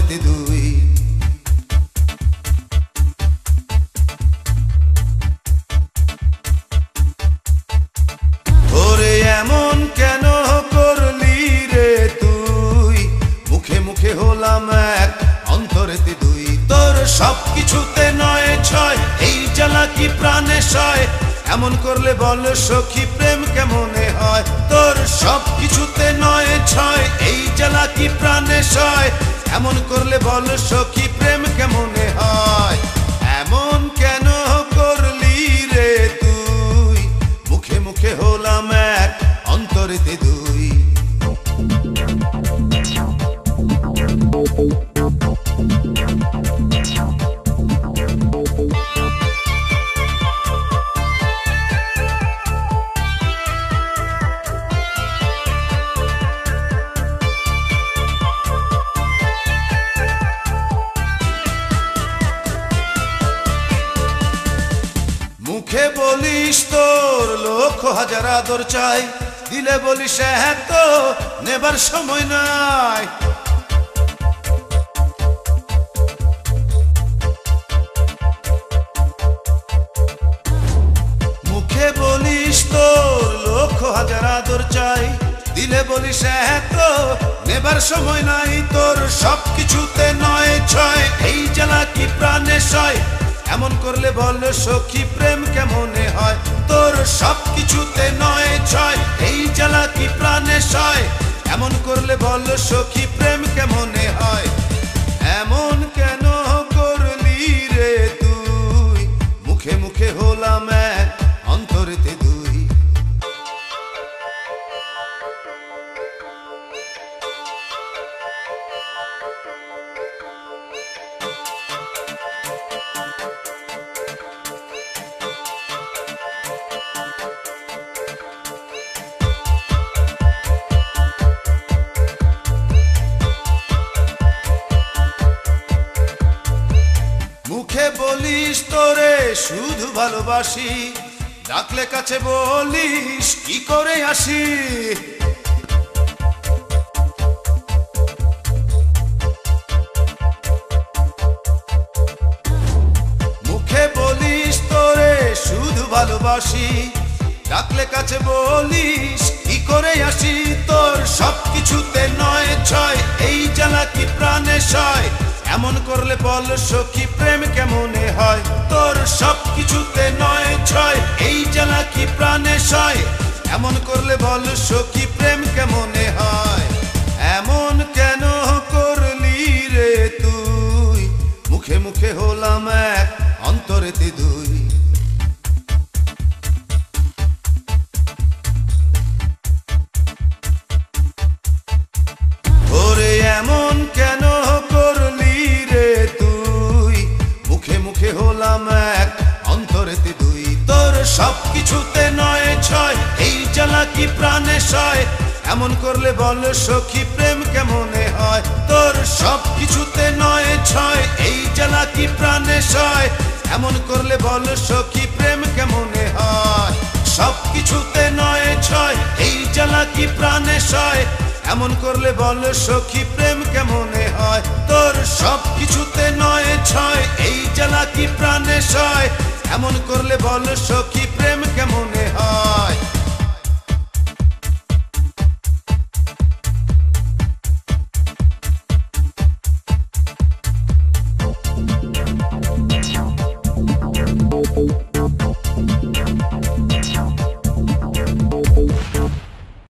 অন্তরেতে দুই। ওরে এমন কেন করলি রে তুই, মুখে মুখে হলাম এক অন্তরেতে দুই। তোর সবকিছুতে নয় ছয়, এই জ্বালা কি প্রাণে সয়, এমন করলে বল সখী প্রেম কেমনে হয়। তোর সবকিছুতে নয় ছয়, এই জ্বালা কি প্রাণে সয়, এমন করলে বল সখী প্রেম কেমনে হয়। এমন কেন করলি রে তুই, মুখে মুখে হলাম এক অন্তরেতে দুই। মুখে বলিস তোর লক্ষ হাজার আদর চাই, দিলে বলিস এত নেবার সময় নাই। মুখে বলিস তোর লক্ষ হাজার আদর চাই, দিলে বলিস এত নেবার সময় নাই। তোর সবকিছুতে নয় ছয়, এই জ্বালা কি প্রাণে সয়, এমন করলে বল সখী প্রেম কেমনে হয়। তোর সবকিছুতে নয় ছয়, এই জ্বালা কি প্রাণে সয়, এমন করলে বল সখী প্রেম কেমনে হয়। এমন কেন করলি রে তুই, মুখে মুখে হলাম এক অন্তরেতে দুই। মুখে বলিস তোরে শুধু ভালোবাসি, ডাকলে কাছে বলিস কি করে আসি। মুখে বলিস তোরে শুধু ভালোবাসি, ডাকলে কাছে বলিস কি করে আসি। তোর সবকিছুতে নয় ছয়, এই জ্বালা কি প্রাণে সয়, এমন করলে বল সখী প্রেম কেমনে হয়। তোর সবকিছুতে নয় ছয়, এই জ্বালা কি প্রাণে সয়, এমন করলে বল সখী প্রেম কেমনে হয়। এমন কেন করলি রে তুই, মুখে মুখে হলাম এক অন্তরেতে দুই। ওরে এমন কেন করলি রে তুই, মুখে মুখে হলাম এক অন্তরেতে দুই। তোর সবকিছুতে নয় ছয়, এই জ্বালা কি প্রাণে সয়, এমন করলে বল সখী প্রেম কেমনে হয়। তোর সবকিছুতে নয় ছয়, এই জ্বালা কি প্রাণে সয়, এমন করলে বল সখী প্রেম কেমনে হয়। সবকিছুতে নয় ছয়, এই জ্বালা কি প্রাণে সয়, এমন করলে বল সখী প্রেম কেমনে হয়। তোর সবকিছুতে নয় ছয়, এই জ্বালা কি প্রাণে সয়, এমন করলে বল সখী প্রেম কেমন